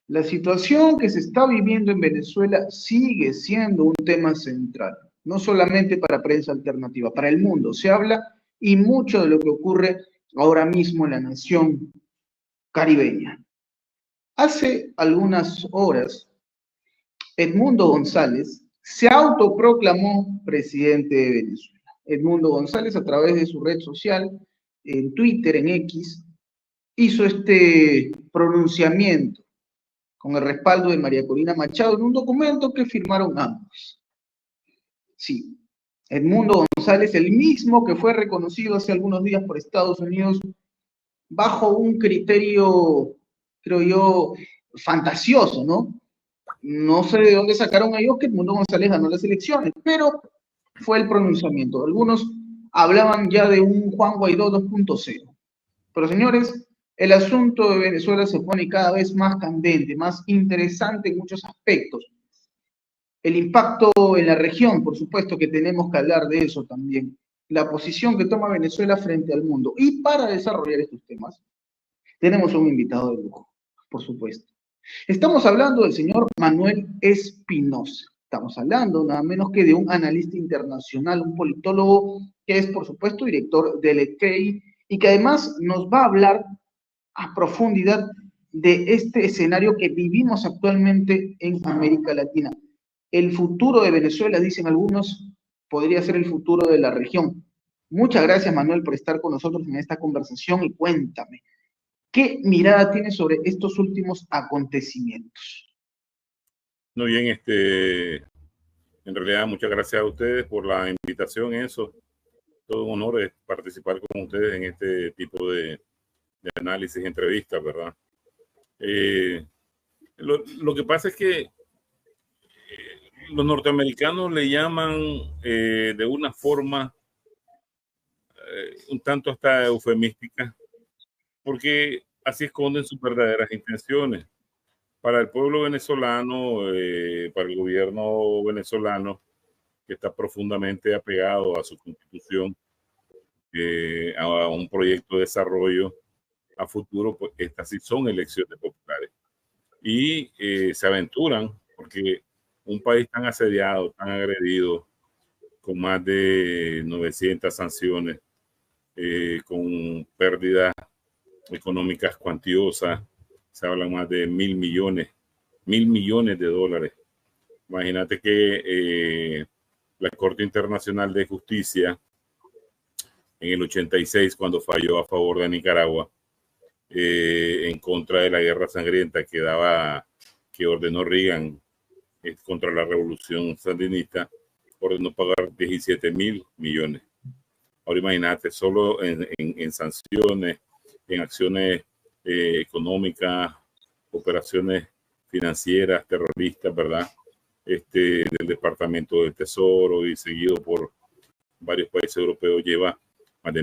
La situación que se está viviendo en Venezuela sigue siendo un tema central, no solamente para prensa alternativa, para el mundo. Se habla y mucho de lo que ocurre ahora mismo en la nación caribeña. Hace algunas horas, Edmundo González se autoproclamó presidente de Venezuela. Edmundo González, a través de su red social, en Twitter, en X, hizo este pronunciamiento con el respaldo de María Corina Machado en un documento que firmaron ambos. Sí, Edmundo González, el mismo que fue reconocido hace algunos días por Estados Unidos bajo un criterio, creo yo, fantasioso, ¿no? No sé de dónde sacaron ellos que Edmundo González ganó las elecciones, pero fue el pronunciamiento. Algunos hablaban ya de un Juan Guaidó 2.0. Pero señores, el asunto de Venezuela se pone cada vez más candente, más interesante en muchos aspectos. El impacto en la región, por supuesto que tenemos que hablar de eso también. La posición que toma Venezuela frente al mundo. Y para desarrollar estos temas, tenemos un invitado de lujo, por supuesto. Estamos hablando del señor Manuel Espinosa. Estamos hablando nada menos que de un analista internacional, un politólogo que es, por supuesto, director del ECREI y que además nos va a hablar a profundidad de este escenario que vivimos actualmente en América Latina. El futuro de Venezuela, dicen algunos, podría ser el futuro de la región. Muchas gracias, Manuel, por estar con nosotros en esta conversación y cuéntame, ¿qué mirada tienes sobre estos últimos acontecimientos? Muy bien, en realidad muchas gracias a ustedes por la invitación, eso. Todo un honor participar con ustedes en este tipo de análisis, entrevistas, ¿verdad? Lo que pasa es que los norteamericanos le llaman de una forma un tanto hasta eufemística, porque así esconden sus verdaderas intenciones. Para el pueblo venezolano, para el gobierno venezolano, que está profundamente apegado a su constitución, a un proyecto de desarrollo a futuro, pues estas sí son elecciones populares. Y se aventuran, porque un país tan asediado, tan agredido, con más de 900 sanciones, con pérdidas económicas cuantiosas, se habla más de mil millones de dólares. Imagínate que la Corte Internacional de Justicia en el 86, cuando falló a favor de Nicaragua, en contra de la guerra sangrienta que ordenó Reagan contra la revolución sandinista, ordenó pagar 17 mil millones. Ahora imagínate, solo en sanciones, en acciones económicas, operaciones financieras, terroristas, ¿verdad? Del Departamento del Tesoro y seguido por varios países europeos, lleva más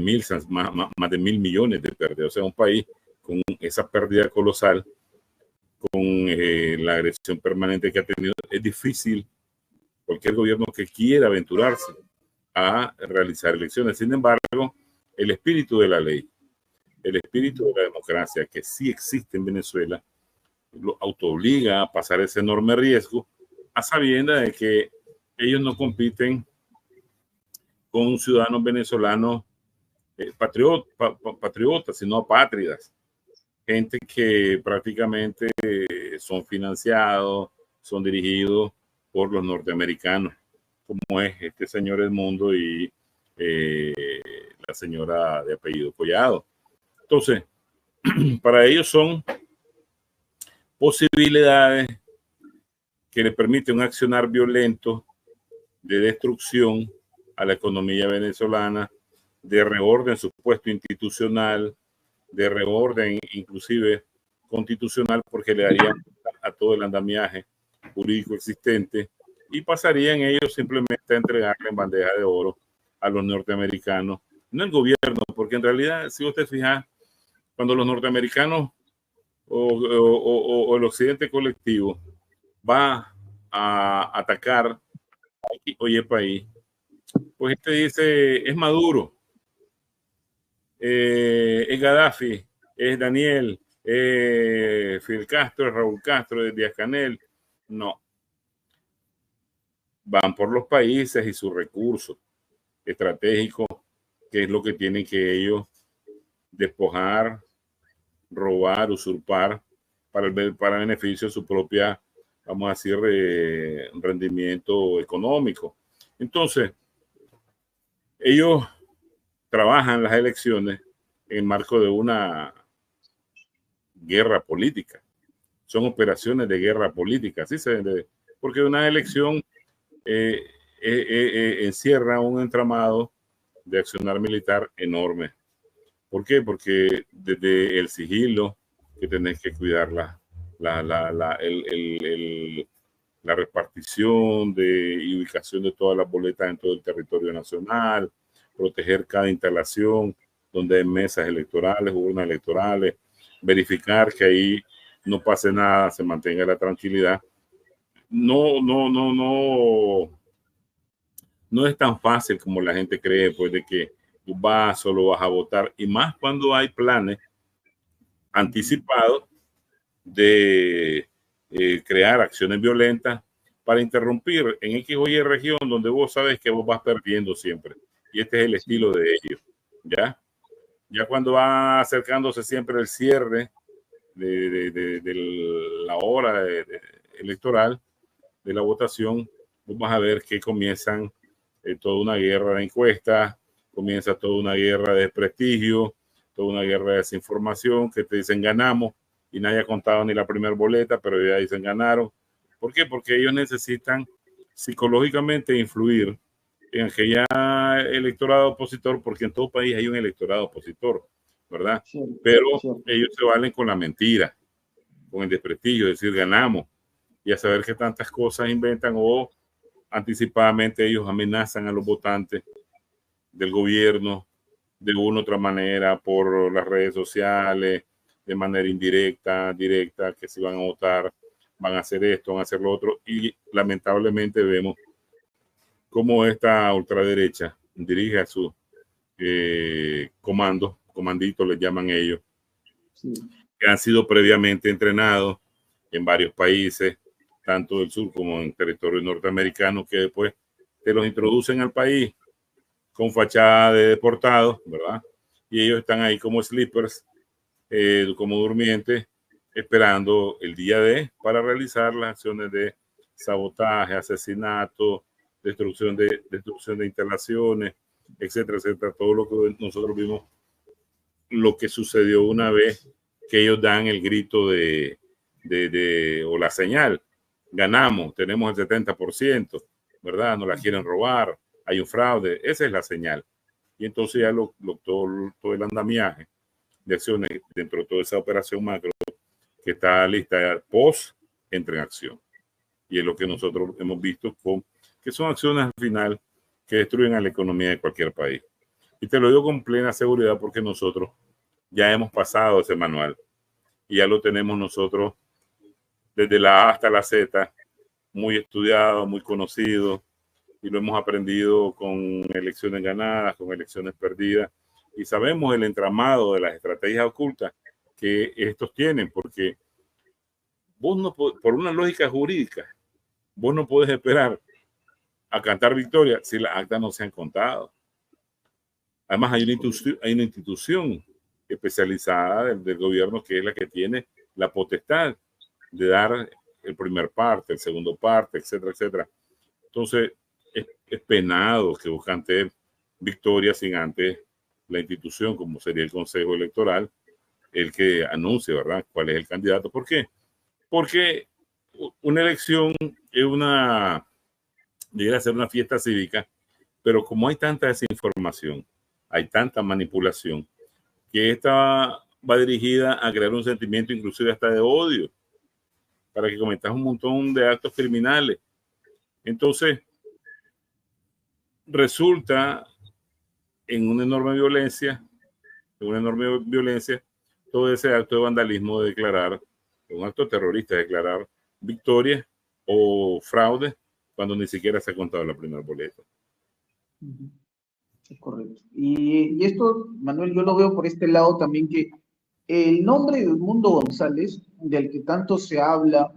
de mil millones de pérdidas. O sea, un país con esa pérdida colosal, con la agresión permanente que ha tenido, es difícil cualquier gobierno que quiera aventurarse a realizar elecciones. Sin embargo, el espíritu de la ley, el espíritu de la democracia que sí existe en Venezuela, lo autoobliga a pasar ese enorme riesgo, a sabiendas de que ellos no compiten con ciudadanos venezolanos patriotas, sino apátridas. Gente que prácticamente son financiados, son dirigidos por los norteamericanos, como es este señor Edmundo y la señora de apellido Collado. Entonces, para ellos son posibilidades que les permiten un accionar violento de destrucción a la economía venezolana, de reorden supuesto institucional, de reorden inclusive constitucional, porque le darían a todo el andamiaje jurídico existente y pasarían ellos simplemente a entregarle en bandeja de oro a los norteamericanos, no el gobierno, porque en realidad, si usted fija, cuando los norteamericanos o el occidente colectivo va a atacar oye país, pues dice, es Maduro, es Gaddafi, es Daniel, Fidel Castro, es Raúl Castro, es Díaz-Canel. No. Van por los países y sus recursos estratégicos, que es lo que tienen que ellos despojar, robar, usurpar para beneficio de su propia, vamos a decir, rendimiento económico. Entonces, ellos trabajan las elecciones en el marco de una guerra política. Son operaciones de guerra política, ¿sí? Porque una elección encierra un entramado de accionar militar enorme. ¿Por qué? Porque desde el sigilo, que tenés que cuidar la repartición y ubicación de todas las boletas en todo el territorio nacional, proteger cada instalación donde hay mesas electorales, urnas electorales, verificar que ahí no pase nada, se mantenga la tranquilidad. No es tan fácil como la gente cree, pues, de que tú solo vas a votar, y más cuando hay planes anticipados de crear acciones violentas para interrumpir en X o Y región donde vos sabes que vos vas perdiendo siempre. Y este es el estilo de ellos, ¿ya? Ya cuando va acercándose siempre el cierre de la hora electoral, de la votación, vos vas a ver que comienzan toda una guerra de encuestas, comienza toda una guerra de desprestigio, toda una guerra de desinformación, que te dicen ganamos y nadie ha contado ni la primera boleta, pero ya dicen ganaron. ¿Por qué? Porque ellos necesitan psicológicamente influir en aquella electorado opositor, porque en todo país hay un electorado opositor, ¿verdad? Sí, pero sí, ellos se valen con la mentira, con el desprestigio, decir ganamos, y a saber qué tantas cosas inventan, o anticipadamente ellos amenazan a los votantes del gobierno de una u otra manera por las redes sociales, de manera indirecta, directa, que si van a votar, van a hacer esto, van a hacer lo otro, y lamentablemente vemos cómo esta ultraderecha dirige a sus comanditos les llaman ellos, sí, que han sido previamente entrenados en varios países, tanto del sur como en territorio norteamericano, que después te los introducen al país con fachada de deportados, ¿verdad? Y ellos están ahí como sleepers, como durmientes, esperando el día D para realizar las acciones de sabotaje, asesinato, destrucción de instalaciones, etcétera, etcétera. Todo lo que nosotros vimos, lo que sucedió una vez que ellos dan el grito o la señal, ganamos, tenemos el 70%, ¿verdad? Nos la quieren robar, hay un fraude, esa es la señal. Y entonces ya todo el andamiaje de acciones dentro de toda esa operación macro que está lista post entra en acción. Y es lo que nosotros hemos visto, que son acciones al final que destruyen a la economía de cualquier país. Y te lo digo con plena seguridad porque nosotros ya hemos pasado ese manual y ya lo tenemos nosotros desde la A hasta la Z, muy estudiado, muy conocido, y lo hemos aprendido con elecciones ganadas, con elecciones perdidas, y sabemos el entramado de las estrategias ocultas que estos tienen, porque vos no, por una lógica jurídica, vos no podés esperar a cantar victoria si las actas no se han contado. Además, hay una institución especializada del gobierno que es la que tiene la potestad de dar el primer parte, el segundo parte, etcétera, etcétera. Entonces, es penado que buscan tener victoria sin antes la institución, como sería el Consejo Electoral, el que anuncie, ¿verdad?, cuál es el candidato. ¿Por qué? Porque una elección debería ser una fiesta cívica, pero como hay tanta desinformación, hay tanta manipulación, que esta va dirigida a crear un sentimiento inclusive hasta de odio, para que cometas un montón de actos criminales. Entonces, resulta en una enorme violencia, todo ese acto de vandalismo de declarar, un acto terrorista de declarar victoria o fraude cuando ni siquiera se ha contado la primera boleta. Es correcto. Y esto, Manuel, yo lo veo por este lado también, que el nombre de Edmundo González, del que tanto se habla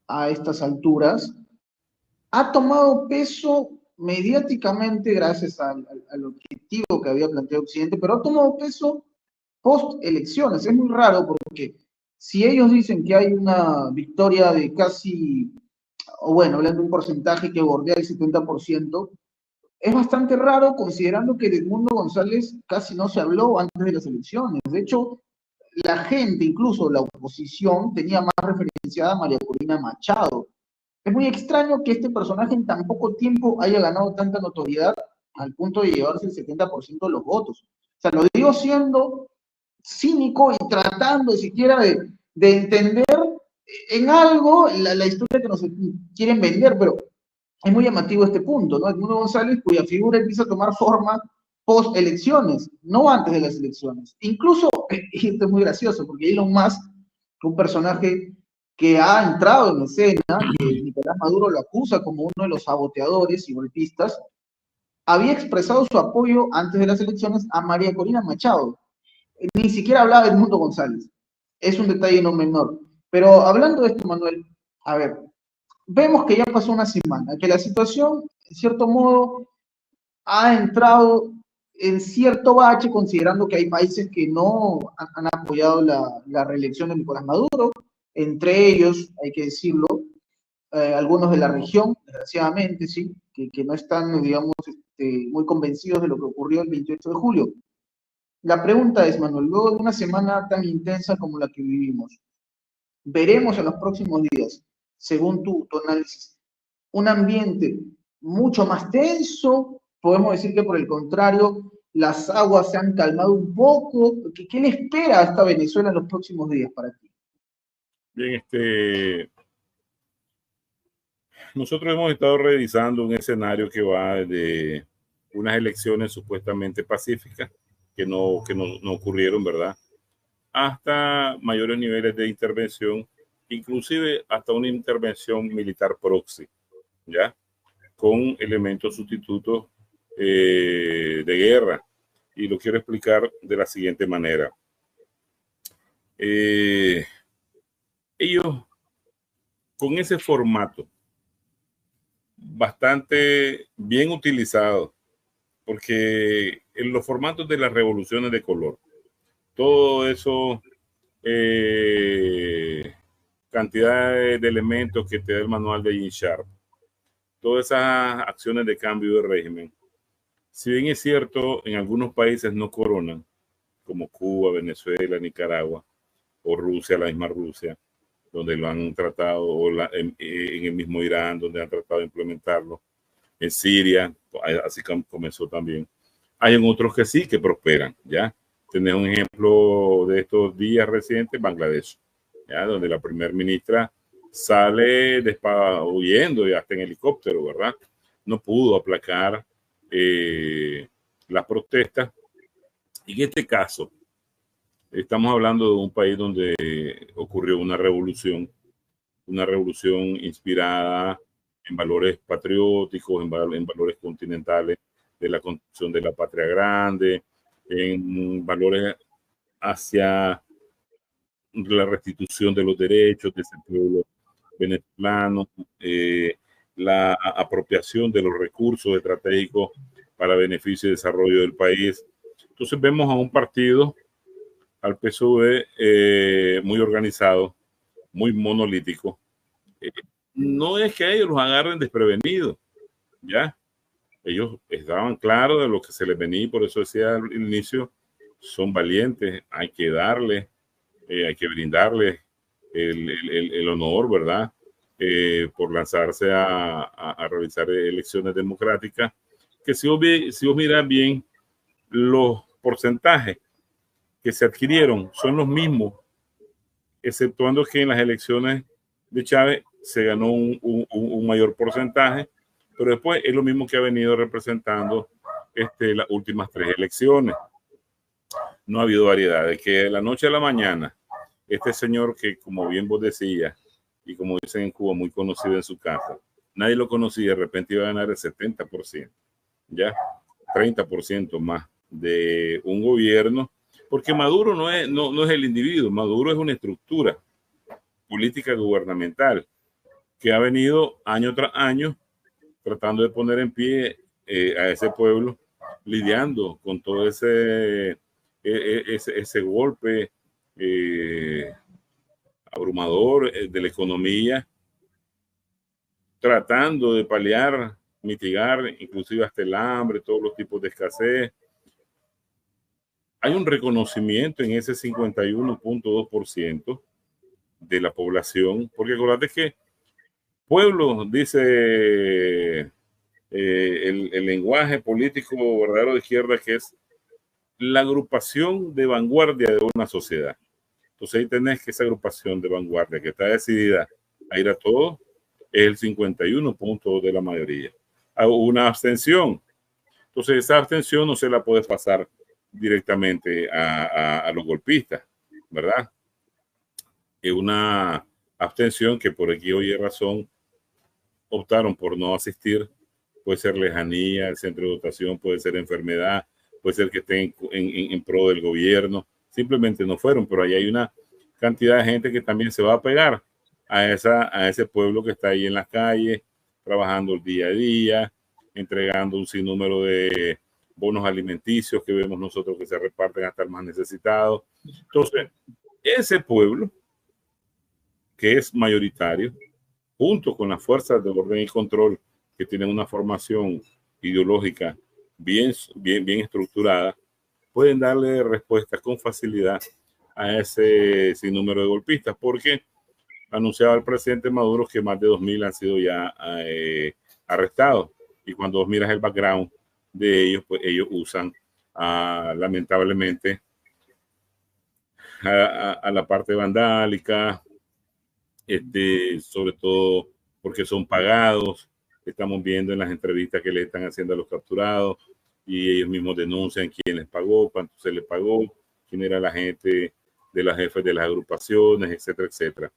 a estas alturas, ha tomado peso mediáticamente gracias al objetivo que había planteado Occidente, pero ha tomado peso post elecciones. Es muy raro porque si ellos dicen que hay una victoria de casi, o bueno, hablando de un porcentaje que bordea el 70%, es bastante raro considerando que de Edmundo González casi no se habló antes de las elecciones. De hecho, la gente, incluso la oposición, tenía más referenciada a María Corina Machado. Es muy extraño que este personaje en tan poco tiempo haya ganado tanta notoriedad al punto de llevarse el 70% de los votos. O sea, lo digo siendo cínico y tratando siquiera de entender en algo la historia que nos quieren vender, pero es muy llamativo este punto, ¿no? Edmundo González, cuya figura empieza a tomar forma post elecciones, no antes de las elecciones. Incluso, y esto es muy gracioso, porque Elon Musk, un personaje que ha entrado en escena, que Nicolás Maduro lo acusa como uno de los saboteadores y golpistas, había expresado su apoyo antes de las elecciones a María Corina Machado. Ni siquiera hablaba de Edmundo González. Es un detalle no menor. Pero hablando de esto, Manuel, a ver, vemos que ya pasó una semana, que la situación, en cierto modo, ha entrado en cierto bache, considerando que hay países que no han apoyado la reelección de Nicolás Maduro, entre ellos, hay que decirlo, algunos de la región, desgraciadamente, sí, que no están, digamos, muy convencidos de lo que ocurrió el 28 de julio. La pregunta es, Manuel, luego de una semana tan intensa como la que vivimos, veremos en los próximos días, según tu análisis, un ambiente mucho más tenso. Podemos decir que por el contrario, las aguas se han calmado un poco. ¿Qué le espera a esta Venezuela en los próximos días para ti? Bien, nosotros hemos estado revisando un escenario que va de unas elecciones supuestamente pacíficas que no ocurrieron, ¿verdad? Hasta mayores niveles de intervención, inclusive hasta una intervención militar proxy, ¿ya? Con elementos sustitutos de guerra. Y lo quiero explicar de la siguiente manera. Ellos, con ese formato bastante bien utilizado, porque en los formatos de las revoluciones de color, todo eso, cantidad de elementos que te da el manual de Gene Sharp, todas esas acciones de cambio de régimen, si bien es cierto, en algunos países no coronan, como Cuba, Venezuela, Nicaragua o Rusia, la misma Rusia, donde lo han tratado, o en el mismo Irán, donde han tratado de implementarlo, en Siria, así comenzó también. Hay en otros que sí, que prosperan, ¿ya? Tenés un ejemplo de estos días recientes, Bangladesh, ¿ya? Donde la primera ministra sale huyendo y hasta en helicóptero, ¿verdad? No pudo aplacar las protestas. Y en este caso, estamos hablando de un país donde ocurrió una revolución inspirada en valores patrióticos, en valores continentales de la construcción de la patria grande, en valores hacia la restitución de los derechos de ese pueblo venezolano, la apropiación de los recursos estratégicos para beneficio y desarrollo del país. Entonces vemos a un partido, al PSUV, muy organizado, muy monolítico. No es que a ellos los agarren desprevenidos, ¿ya? Ellos estaban claros de lo que se les venía, y por eso decía al inicio, son valientes, hay que darle, hay que brindarles el honor, ¿verdad? Por lanzarse a realizar elecciones democráticas, que si vos mirás bien, los porcentajes que se adquirieron son los mismos, exceptuando que en las elecciones de Chávez se ganó un mayor porcentaje, pero después es lo mismo que ha venido representando las últimas 3 elecciones. No ha habido variedad. De que de la noche a la mañana, este señor que, como bien vos decías, y como dicen en Cuba, muy conocido en su casa, nadie lo conocía, de repente iba a ganar el 70%, ya 30% más de un gobierno Porque Maduro no es el individuo, Maduro es una estructura política gubernamental que ha venido año tras año tratando de poner en pie a ese pueblo, lidiando con todo ese golpe abrumador de la economía, tratando de paliar, mitigar inclusive hasta el hambre, todos los tipos de escasez. Hay un reconocimiento en ese 51.2% de la población, porque acuérdate que pueblo, dice el lenguaje político verdadero de izquierda, que es la agrupación de vanguardia de una sociedad. Entonces ahí tenés que esa agrupación de vanguardia que está decidida a ir a todo es el 51% de la mayoría. Una abstención. Entonces esa abstención no se la puede pasar directamente a los golpistas, ¿verdad? Es una abstención que por aquí oye razón optaron por no asistir. Puede ser lejanía, el centro de votación, puede ser enfermedad, puede ser que estén en pro del gobierno. Simplemente no fueron, pero ahí hay una cantidad de gente que también se va a pegar a ese pueblo que está ahí en las calles, trabajando el día a día, entregando un sinnúmero de bonos alimenticios que vemos nosotros que se reparten hasta el más necesitado. Entonces, ese pueblo, que es mayoritario, junto con las fuerzas de orden y control que tienen una formación ideológica bien estructurada, pueden darle respuesta con facilidad a ese sinnúmero de golpistas, porque anunciaba el presidente Maduro que más de 2.000 han sido ya arrestados. Y cuando miras el background de ellos, pues ellos usan lamentablemente a la parte vandálica, sobre todo porque son pagados. Estamos viendo en las entrevistas que le están haciendo a los capturados y ellos mismos denuncian quién les pagó, cuánto se les pagó, quién era la gente de las jefes de las agrupaciones, etcétera, etcétera.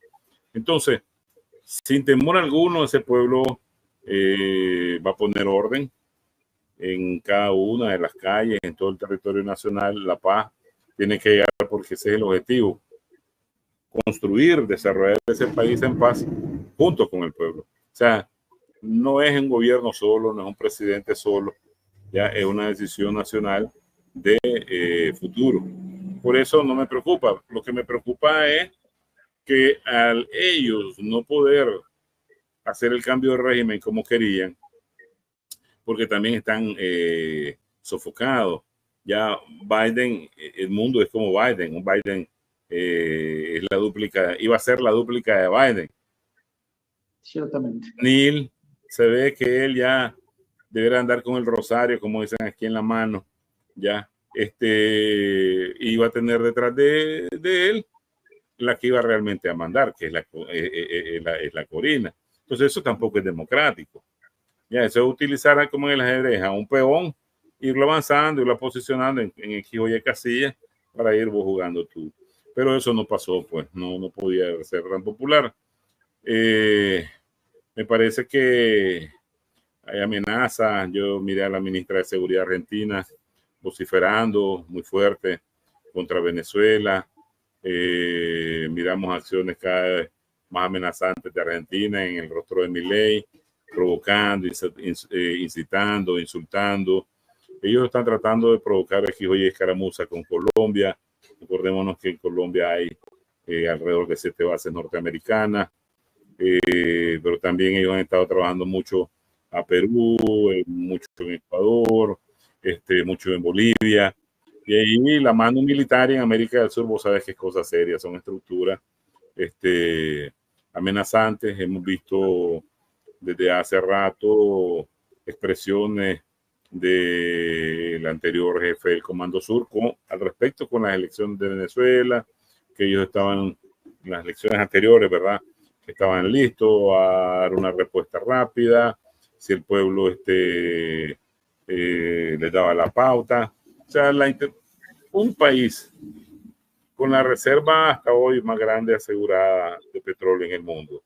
Entonces, sin temor alguno, ese pueblo va a poner orden en cada una de las calles, en todo el territorio nacional. La paz tiene que llegar porque ese es el objetivo. Construir, desarrollar ese país en paz junto con el pueblo. O sea, no es un gobierno solo, no es un presidente solo, ya es una decisión nacional de futuro. Por eso no me preocupa. Lo que me preocupa es que al ellos no poder hacer el cambio de régimen como querían, porque también están sofocados. Ya Biden, el mundo es como Biden, un Biden es la dúplica, iba a ser la dúplica de Biden. Ciertamente. Neil, se ve que él ya deberá andar con el rosario, como dicen aquí en la mano, ya, iba a tener detrás de él la que iba realmente a mandar, que es la Corina. Entonces eso tampoco es democrático. Ya, eso es utilizar como en el ajedrez a un peón, irlo avanzando, irlo posicionando en X o Y casilla para ir vos jugando tú. Pero eso no pasó, pues no podía ser tan popular. Me parece que hay amenazas. Yo miré a la ministra de Seguridad argentina vociferando muy fuerte contra Venezuela. Miramos acciones cada vez más amenazantes de Argentina en el rostro de Milei, provocando, incitando, insultando. Ellos están tratando de provocar X o Y escaramuza con Colombia. Recordémonos que en Colombia hay alrededor de 7 bases norteamericanas, pero también ellos han estado trabajando mucho a Perú, mucho en Ecuador, mucho en Bolivia. Y ahí la mano militar en América del Sur, vos sabés que es cosa seria, son estructuras amenazantes. Hemos visto desde hace rato expresiones del anterior jefe del Comando Sur al respecto con las elecciones de Venezuela, que ellos estaban, en las elecciones anteriores, ¿verdad?, que estaban listos a dar una respuesta rápida, si el pueblo les daba la pauta. O sea, un país con la reserva hasta hoy más grande asegurada de petróleo en el mundo,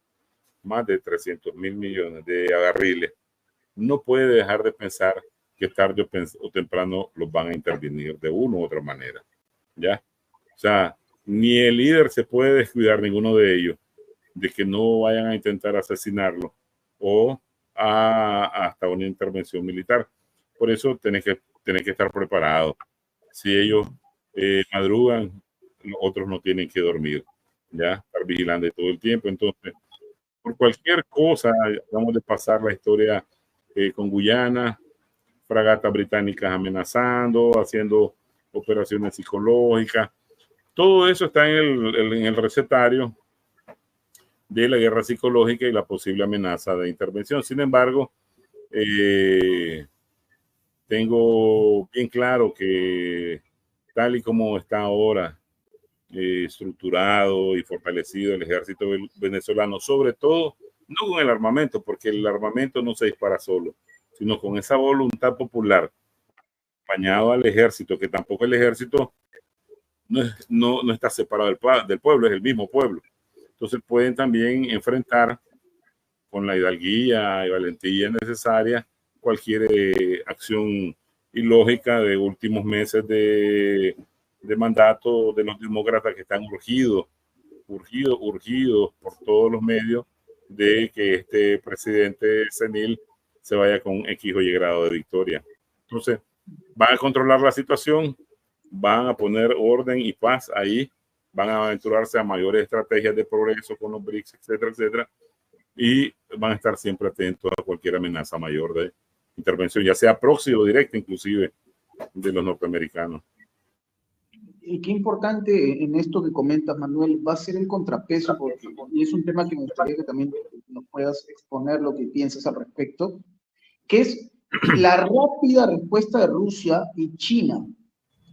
más de 300.000 millones de barriles, no puede dejar de pensar que tarde o temprano los van a intervenir de una u otra manera. ¿ya? O sea, ni el líder se puede descuidar, ninguno de ellos, de que no vayan a intentar asesinarlo o hasta una intervención militar. Por eso tenés que estar preparado. Si ellos madrugan, otros no tienen que dormir, ya, estar vigilando todo el tiempo. Entonces, por cualquier cosa, vamos a pasar la historia con Guyana, fragatas británicas amenazando, haciendo operaciones psicológicas. Todo eso está en el recetario de la guerra psicológica y la posible amenaza de intervención. Sin embargo, tengo bien claro que tal y como está ahora estructurado y fortalecido el ejército venezolano, sobre todo, no con el armamento, porque el armamento no se dispara solo, sino con esa voluntad popular, acompañado al ejército, que tampoco el ejército no está separado del pueblo, es el mismo pueblo. Entonces pueden también enfrentar con la hidalguía y valentía necesaria cualquier acción ilógica de últimos meses de mandato de los demócratas, que están urgidos por todos los medios de que este presidente senil se vaya con X o Y grado de victoria. Entonces, van a controlar la situación, van a poner orden y paz ahí, van a aventurarse a mayores estrategias de progreso con los BRICS, etcétera, etcétera, y van a estar siempre atentos a cualquier amenaza mayor de intervención, ya sea próxima o directa, inclusive de los norteamericanos. Y qué importante en esto que comentas, Manuel, va a ser el contrapeso, porque, y es un tema que me gustaría que también nos puedas exponer lo que piensas al respecto, que es la rápida respuesta de Rusia y China,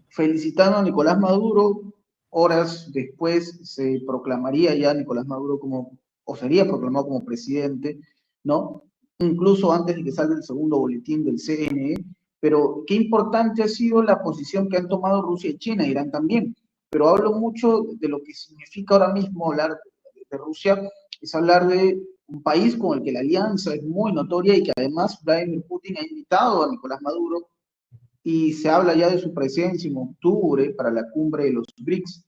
felicitando a Nicolás Maduro. Horas después se proclamaría ya Nicolás Maduro como, o sería proclamado como presidente, ¿no? Incluso antes de que salga el segundo boletín del CNE. Pero qué importante ha sido la posición que han tomado Rusia y China, Irán también. Pero hablo mucho de lo que significa ahora mismo hablar de Rusia, es hablar de un país con el que la alianza es muy notoria y que además Vladimir Putin ha invitado a Nicolás Maduro, y se habla ya de su presencia en octubre para la cumbre de los BRICS.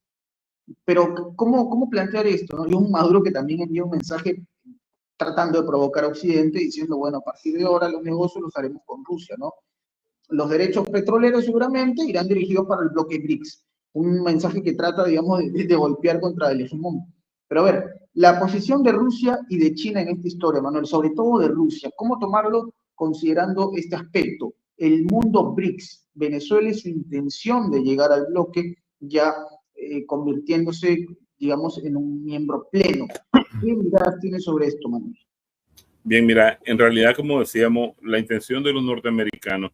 Pero ¿cómo plantear esto, ¿no? Y un Maduro que también envía un mensaje tratando de provocar a Occidente, diciendo, bueno, a partir de ahora los negocios los haremos con Rusia, ¿no? Los derechos petroleros seguramente irán dirigidos para el bloque BRICS. Un mensaje que trata, digamos, de golpear contra el hegemón. Pero a ver, la posición de Rusia y de China en esta historia, Manuel, sobre todo de Rusia, ¿cómo tomarlo considerando este aspecto? El mundo BRICS, Venezuela y su intención de llegar al bloque, ya convirtiéndose, digamos, en un miembro pleno. ¿Qué miradas tiene sobre esto, Manuel? Bien, mira, en realidad, como decíamos, la intención de los norteamericanos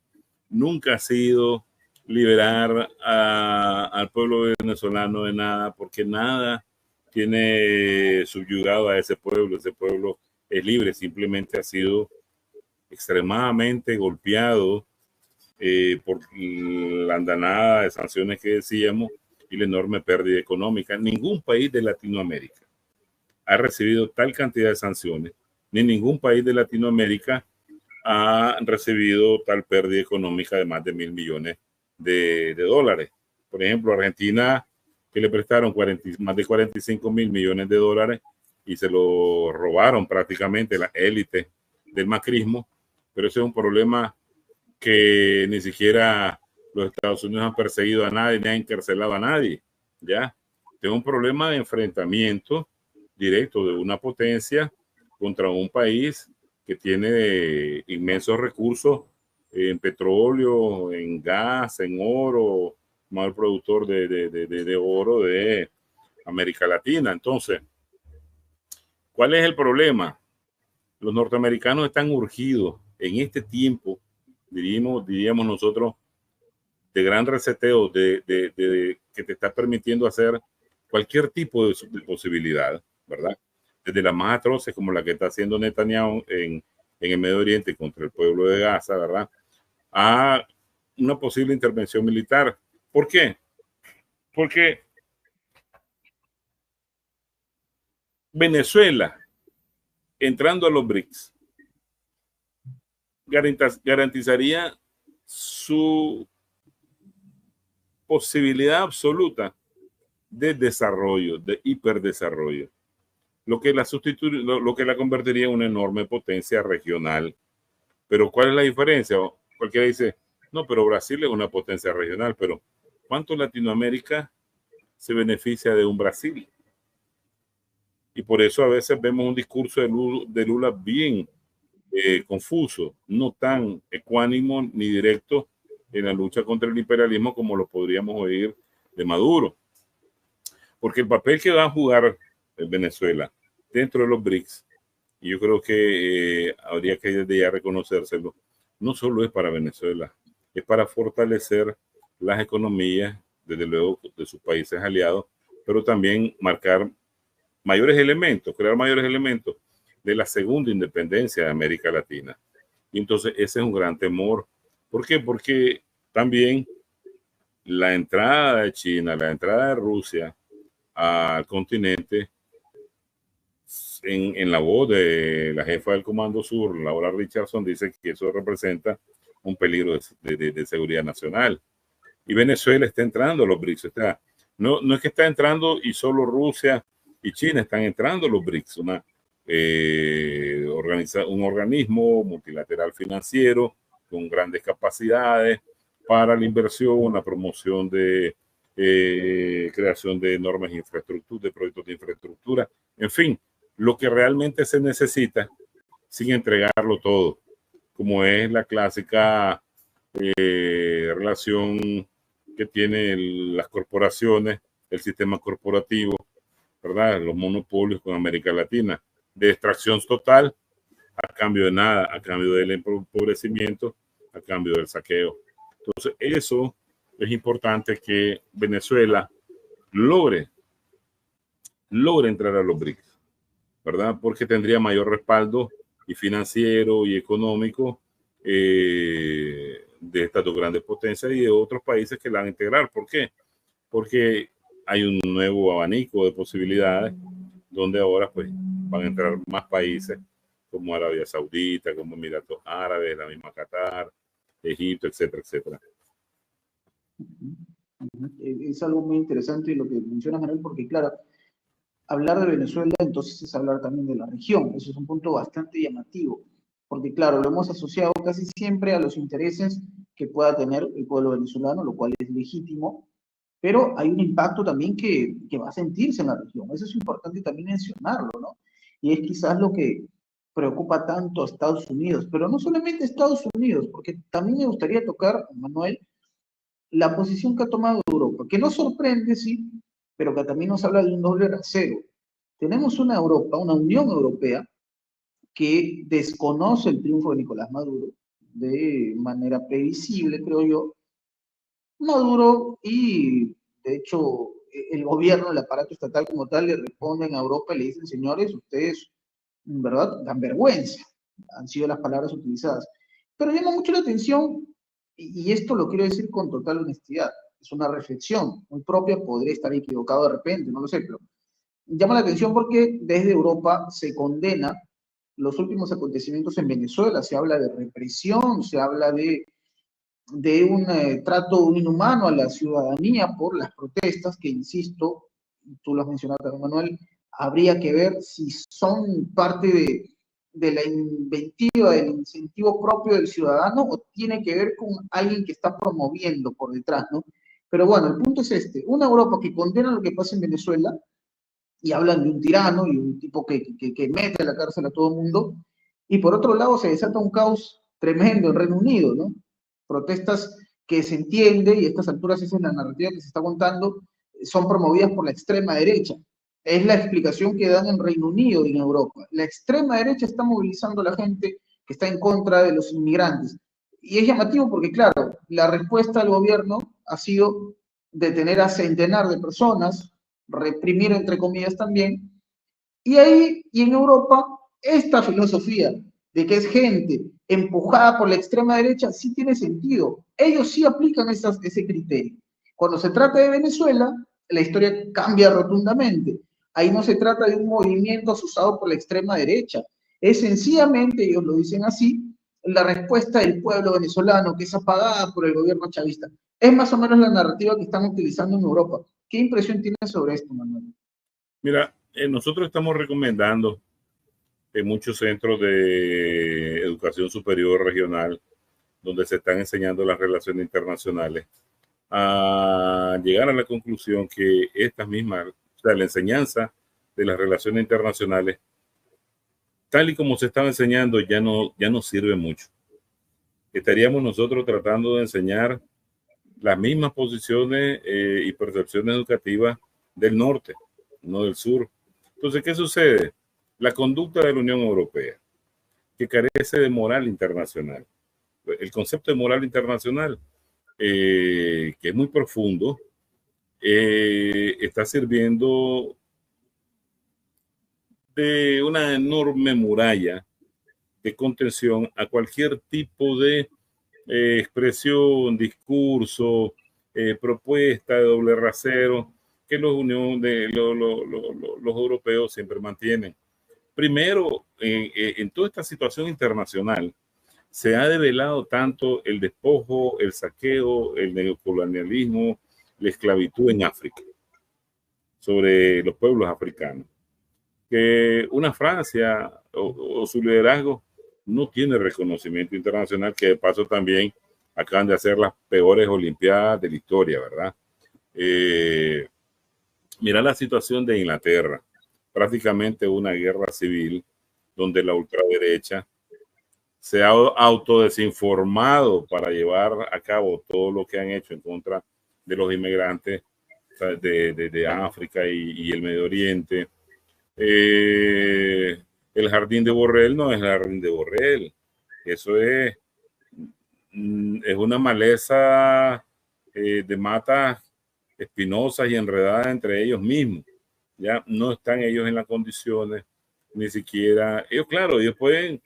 nunca ha sido liberar al pueblo venezolano de nada, porque nada tiene subyugado a ese pueblo. Ese pueblo es libre, simplemente ha sido extremadamente golpeado por la andanada de sanciones que decíamos y la enorme pérdida económica. Ningún país de Latinoamérica ha recibido tal cantidad de sanciones, ni ningún país de Latinoamérica ha recibido tal pérdida económica de más de 1.000 millones de dólares. Por ejemplo, Argentina, que le prestaron más de 45 mil millones de dólares y se lo robaron prácticamente la élite del macrismo, pero ese es un problema que ni siquiera los Estados Unidos han perseguido a nadie ni han encarcelado a nadie, ¿ya? Es un problema de enfrentamiento directo de una potencia contra un país que tiene inmensos recursos en petróleo, en gas, en oro, mayor productor de oro de América Latina. Entonces, ¿cuál es el problema? Los norteamericanos están urgidos en este tiempo, diríamos nosotros, de gran reseteo, que te está permitiendo hacer cualquier tipo de posibilidad, ¿verdad? Desde las más atroces, como la que está haciendo Netanyahu en el Medio Oriente contra el pueblo de Gaza, ¿verdad? A una posible intervención militar. ¿Por qué? Porque Venezuela, entrando a los BRICS, garantizaría su posibilidad absoluta de desarrollo, de hiperdesarrollo, lo que la convertiría en una enorme potencia regional. Pero ¿cuál es la diferencia? Cualquiera dice, no, pero Brasil es una potencia regional, pero ¿cuánto Latinoamérica se beneficia de un Brasil? Y por eso a veces vemos un discurso de Lula bien confuso, no tan ecuánimo ni directo en la lucha contra el imperialismo como lo podríamos oír de Maduro. Porque el papel que va a jugar Venezuela dentro de los BRICS, y yo creo que habría que desde ya reconocérselo, no solo es para Venezuela, es para fortalecer las economías, desde luego, de sus países aliados, pero también marcar mayores elementos, crear mayores elementos de la segunda independencia de América Latina. Y entonces ese es un gran temor. ¿Por qué? Porque también la entrada de China, la entrada de Rusia al continente, en la voz de la jefa del Comando Sur, Laura Richardson, dice que eso representa un peligro de seguridad nacional. Y Venezuela está entrando a los BRICS. No es que está entrando y solo Rusia y China están entrando a los BRICS, un organismo multilateral financiero con grandes capacidades para la inversión, la promoción de creación de enormes infraestructuras, de proyectos de infraestructura, en fin, lo que realmente se necesita sin entregarlo todo, como es la clásica relación que tienen las corporaciones, el sistema corporativo, ¿verdad? Los monopolios con América Latina, de extracción total a cambio de nada, a cambio del empobrecimiento, a cambio del saqueo. Entonces, eso es importante que Venezuela logre entrar a los BRICS, ¿verdad? Porque tendría mayor respaldo y financiero y económico de estas dos grandes potencias y de otros países que la van a integrar. ¿Por qué? Porque hay un nuevo abanico de posibilidades donde ahora pues van a entrar más países como Arabia Saudita, como Emiratos Árabes, la misma Qatar, Egipto, etcétera, etcétera. Es algo muy interesante lo que mencionas, Manuel, porque claro, hablar de Venezuela entonces es hablar también de la región. Eso es un punto bastante llamativo, porque claro, lo hemos asociado casi siempre a los intereses que pueda tener el pueblo venezolano, lo cual es legítimo, pero hay un impacto también que va a sentirse en la región. Eso es importante también mencionarlo, ¿no? Y es quizás lo que preocupa tanto a Estados Unidos, pero no solamente a Estados Unidos, porque también me gustaría tocar, Manuel, la posición que ha tomado Europa, que no sorprende, sí, pero que también nos habla de un doble rasero. Tenemos una Europa, una Unión Europea, que desconoce el triunfo de Nicolás Maduro de manera previsible, creo yo. Maduro y, de hecho, el gobierno, el aparato estatal como tal, le responden a Europa y le dicen, señores, ustedes, en verdad, dan vergüenza. Han sido las palabras utilizadas. Pero llama mucho la atención, y esto lo quiero decir con total honestidad, es una reflexión muy propia, podría estar equivocado de repente, no lo sé, pero llama la atención porque desde Europa se condena los últimos acontecimientos en Venezuela, se habla de represión, se habla de un trato inhumano a la ciudadanía por las protestas, que insisto, tú lo has mencionado también, Manuel, habría que ver si son parte de la inventiva, del incentivo propio del ciudadano, o tiene que ver con alguien que está promoviendo por detrás, ¿no? Pero bueno, el punto es este, una Europa que condena lo que pasa en Venezuela, y hablan de un tirano y un tipo que mete a la cárcel a todo el mundo, y por otro lado se desata un caos tremendo en Reino Unido, ¿no? Protestas que se entiende, y a estas alturas esa es la narrativa que se está contando, son promovidas por la extrema derecha. Es la explicación que dan en Reino Unido y en Europa. La extrema derecha está movilizando a la gente que está en contra de los inmigrantes. Y es llamativo porque, claro, la respuesta del gobierno ha sido detener a centenar de personas, reprimir entre comillas también, y ahí, y en Europa, esta filosofía de que es gente empujada por la extrema derecha sí tiene sentido. Ellos sí aplican ese criterio. Cuando se trata de Venezuela, la historia cambia rotundamente. Ahí no se trata de un movimiento asusado por la extrema derecha. Es sencillamente, ellos lo dicen así, la respuesta del pueblo venezolano que es apagada por el gobierno chavista. Es más o menos la narrativa que están utilizando en Europa. ¿Qué impresión tienes sobre esto, Manuel? Mira, nosotros estamos recomendando en muchos centros de educación superior regional, donde se están enseñando las relaciones internacionales, a llegar a la conclusión que estas mismas, o sea, la enseñanza de las relaciones internacionales, tal y como se estaba enseñando, ya no sirve mucho. Estaríamos nosotros tratando de enseñar las mismas posiciones y percepciones educativas del norte, no del sur. Entonces, ¿qué sucede? La conducta de la Unión Europea, que carece de moral internacional. El concepto de moral internacional, que es muy profundo, está sirviendo de una enorme muralla de contención a cualquier tipo de expresión, discurso, propuesta de doble rasero que los europeos siempre mantienen. Primero, en toda esta situación internacional, se ha develado tanto el despojo, el saqueo, el neocolonialismo, la esclavitud en África, sobre los pueblos africanos, que una Francia o su liderazgo no tiene reconocimiento internacional, que de paso también acaban de hacer las peores Olimpiadas de la historia, ¿verdad? Mira la situación de Inglaterra, prácticamente una guerra civil donde la ultraderecha se ha autodesinformado para llevar a cabo todo lo que han hecho en contra de los inmigrantes de África y el Medio Oriente. El jardín de Borrell no es el jardín de Borrell, eso es una maleza de matas espinosas y enredadas entre ellos mismos. Ya no están ellos en las condiciones, ni siquiera, ellos, claro, ellos pueden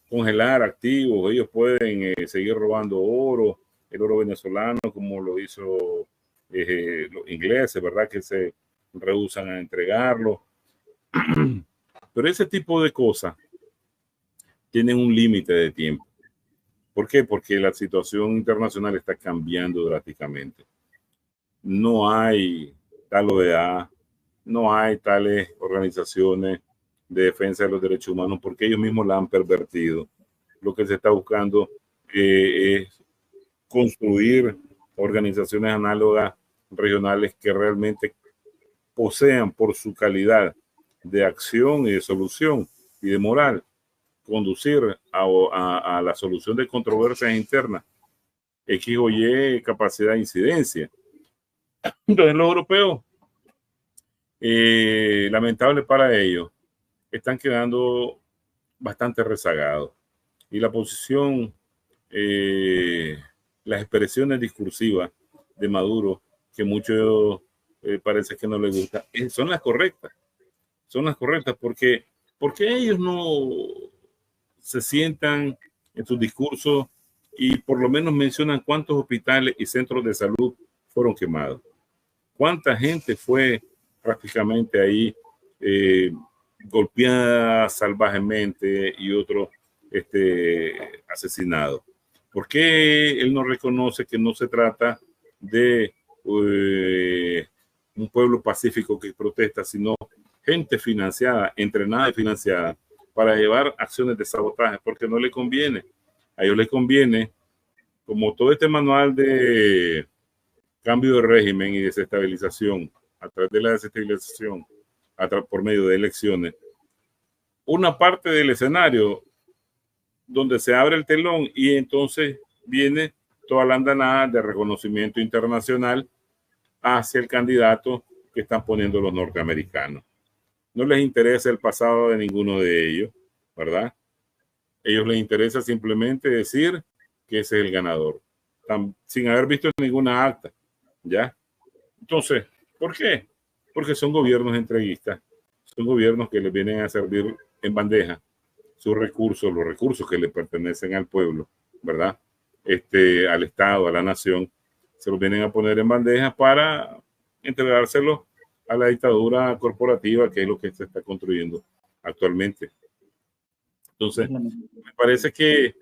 congelar activos, ellos pueden seguir robando oro, el oro venezolano, como lo hizo los ingleses, ¿verdad? Que se rehusan a entregarlo. Pero ese tipo de cosas tienen un límite de tiempo. ¿Por qué? Porque la situación internacional está cambiando drásticamente. No hay tal OEA, no hay tales organizaciones de defensa de los derechos humanos porque ellos mismos la han pervertido. Lo que se está buscando es construir organizaciones análogas regionales que realmente posean por su calidad de acción y de solución y de moral conducir a la solución de controversias internas, X o Y capacidad de incidencia. Entonces los europeos, lamentable para ellos, están quedando bastante rezagados. Y la posición, las expresiones discursivas de Maduro, que muchos parece que no les gusta, son las correctas. Son las correctas porque ellos no se sientan en sus discursos y por lo menos mencionan cuántos hospitales y centros de salud fueron quemados. Cuánta gente fue prácticamente ahí golpeada salvajemente y otros asesinados. ¿Por qué él no reconoce que no se trata de un pueblo pacífico que protesta, sino gente financiada, entrenada y financiada para llevar acciones de sabotaje? Porque no le conviene. A ellos les conviene, como todo este manual de cambio de régimen y desestabilización, a través de la desestabilización, por medio de elecciones, una parte del escenario donde se abre el telón y entonces viene toda la andanada de reconocimiento internacional hacia el candidato que están poniendo los norteamericanos. No les interesa el pasado de ninguno de ellos, ¿verdad? Ellos les interesa simplemente decir que ese es el ganador, sin haber visto ninguna acta, ¿ya? Entonces, ¿por qué? Porque son gobiernos entreguistas, son gobiernos que les vienen a servir en bandeja sus recursos, los recursos que le pertenecen al pueblo, ¿verdad? Al Estado, a la nación, se los vienen a poner en bandeja para entregárselos a la dictadura corporativa, que es lo que se está construyendo actualmente. Entonces, me parece que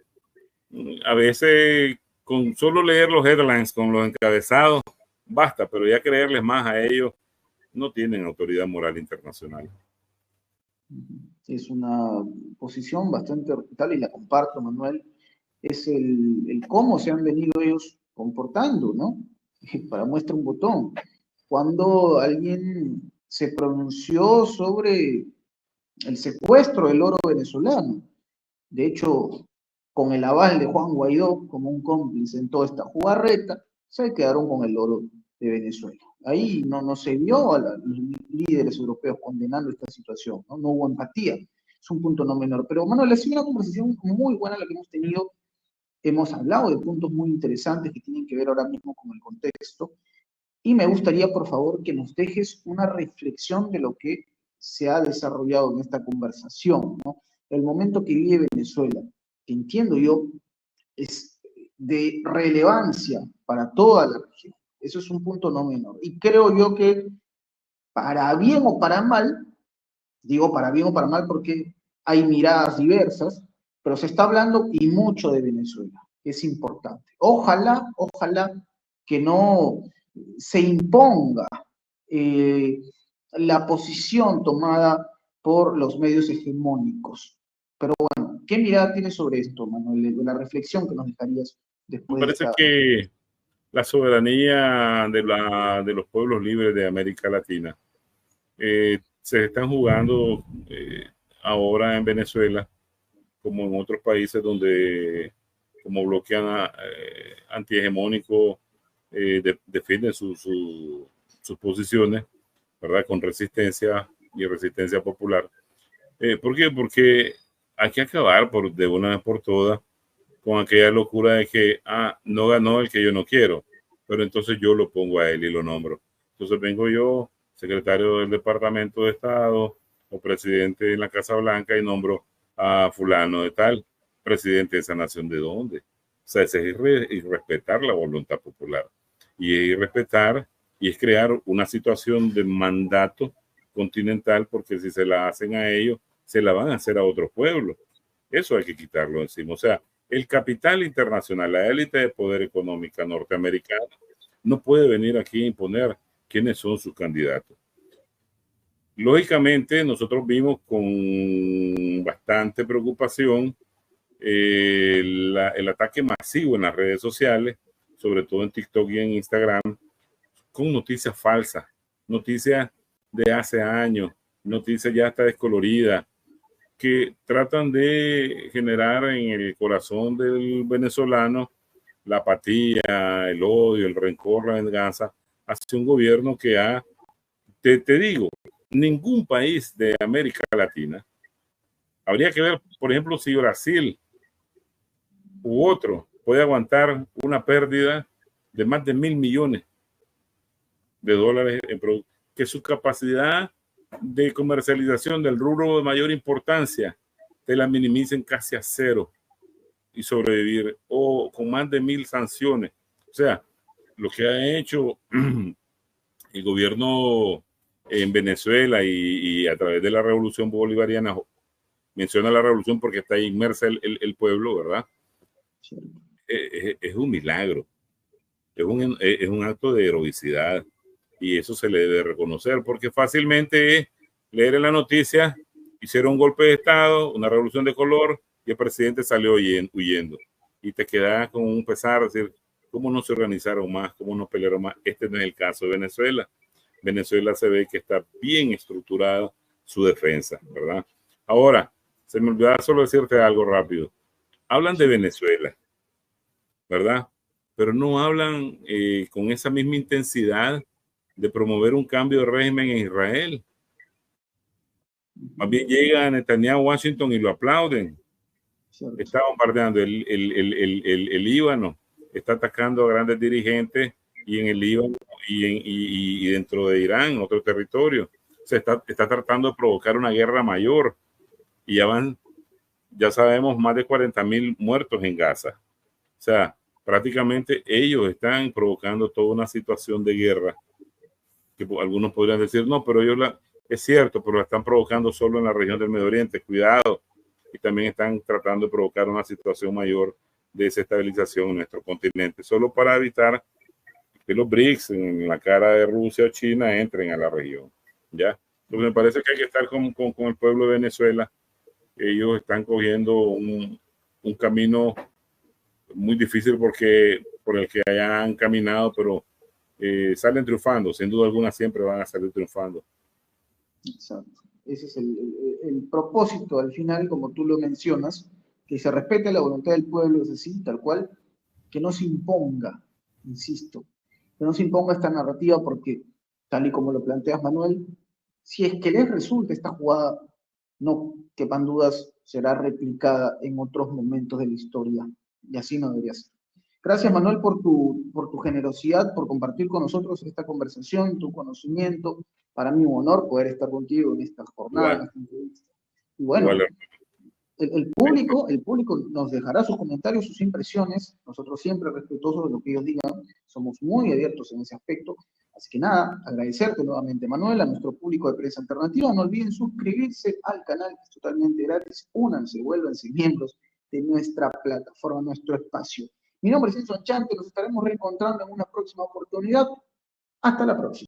a veces con solo leer los headlines, con los encabezados, basta, pero ya creerles más a ellos, no tienen autoridad moral internacional. Es una posición bastante respetable y la comparto, Manuel. Es el cómo se han venido ellos comportando, ¿no? Para muestra un botón. Cuando alguien se pronunció sobre el secuestro del oro venezolano, de hecho, con el aval de Juan Guaidó como un cómplice en toda esta jugarreta, se quedaron con el oro de Venezuela. Ahí no se vio a los líderes europeos condenando esta situación, ¿no? Hubo empatía. Es un punto no menor. Pero, Manuel, ha sido una conversación muy buena la que hemos tenido. Hemos hablado de puntos muy interesantes que tienen que ver ahora mismo con el contexto. Y me gustaría, por favor, que nos dejes una reflexión de lo que se ha desarrollado en esta conversación, ¿no? El momento que vive Venezuela, que entiendo yo, es de relevancia para toda la región. Eso es un punto no menor. Y creo yo que para bien o para mal, digo para bien o para mal porque hay miradas diversas, pero se está hablando y mucho de Venezuela. Es importante. Ojalá que no se imponga la posición tomada por los medios hegemónicos. Pero bueno, ¿qué mirada tienes sobre esto, Manuel? La reflexión que nos dejarías Me después de parece esta... que la soberanía de los pueblos libres de América Latina se están jugando ahora en Venezuela, como en otros países donde, como bloquean antihegemónicos, defienden sus posiciones, ¿verdad? Con resistencia y resistencia popular. ¿Por qué? Porque hay que acabar de una vez por todas con aquella locura de que, no ganó el que yo no quiero, pero entonces yo lo pongo a él y lo nombro. Entonces vengo yo, secretario del Departamento de Estado o presidente de la Casa Blanca y nombro a fulano de tal, presidente de esa nación. ¿De dónde? O sea, ese es irrespetar la voluntad popular. Y es irrespetar y es crear una situación de mandato continental, porque si se la hacen a ellos, se la van a hacer a otros pueblos. Eso hay que quitarlo encima. O sea, el capital internacional, la élite de poder económica norteamericana, no puede venir aquí a imponer quiénes son sus candidatos. Lógicamente, nosotros vimos con bastante preocupación el ataque masivo en las redes sociales, sobre todo en TikTok y en Instagram, con noticias falsas, noticias de hace años, noticias ya hasta descoloridas, que tratan de generar en el corazón del venezolano la apatía, el odio, el rencor, la venganza hacia un gobierno que te digo, ningún país de América Latina, habría que ver, por ejemplo, si Brasil u otro puede aguantar una pérdida de más de $1.000 millones en productos, que su capacidad de comercialización del rubro de mayor importancia te la minimicen casi a cero y sobrevivir, o con más de 1.000 sanciones. O sea, lo que ha hecho el gobierno en Venezuela y a través de la revolución bolivariana, menciona la revolución porque está inmersa el pueblo, ¿verdad? Es un milagro, es un acto de heroicidad, y eso se le debe reconocer, porque fácilmente es leer en la noticia, hicieron un golpe de Estado, una revolución de color, y el presidente salió huyendo. Y te quedas con un pesar, decir, ¿cómo no se organizaron más? ¿Cómo no pelearon más? Este no es el caso de Venezuela. Venezuela se ve que está bien estructurada su defensa, ¿verdad? Ahora, se me olvidaba solo decirte algo rápido. Hablan de Venezuela, ¿verdad? Pero no hablan con esa misma intensidad de promover un cambio de régimen en Israel. Más bien llega Netanyahu a Washington y lo aplauden. Cierto. Está bombardeando el Líbano, está atacando a grandes dirigentes y en el Líbano y dentro de Irán, otro territorio. Se está tratando de provocar una guerra mayor, y ya sabemos, más de 40.000 muertos en Gaza. O sea, prácticamente ellos están provocando toda una situación de guerra, que algunos podrían decir, no, pero es cierto, pero la están provocando solo en la región del Medio Oriente. Cuidado. Y también están tratando de provocar una situación mayor desestabilización en nuestro continente, solo para evitar que los BRICS en la cara de Rusia o China entren a la región, ¿ya? Entonces me parece que hay que estar con el pueblo de Venezuela. Ellos están cogiendo un camino muy difícil por el que hayan caminado, pero salen triunfando, sin duda alguna siempre van a salir triunfando. Exacto. Ese es el propósito al final, como tú lo mencionas, que se respete la voluntad del pueblo, es decir, tal cual, que no se imponga, insisto, que no se imponga esta narrativa porque, tal y como lo planteas, Manuel, si es que les resulta esta jugada, no quepan dudas, será replicada en otros momentos de la historia, y así no debería ser. Gracias, Manuel, por tu generosidad, por compartir con nosotros esta conversación, tu conocimiento. Para mí un honor poder estar contigo en esta jornada, en esta entrevista. Y bueno, Igual. el público nos dejará sus comentarios, sus impresiones. Nosotros siempre respetuosos de lo que ellos digan, somos muy abiertos en ese aspecto. Así que nada, agradecerte nuevamente, Manuel, a nuestro público de Prensa Alternativa. No olviden suscribirse al canal, que es totalmente gratis. Únanse, vuélvanse miembros de nuestra plataforma, nuestro espacio. Mi nombre es Enzo Achante, nos estaremos reencontrando en una próxima oportunidad. Hasta la próxima.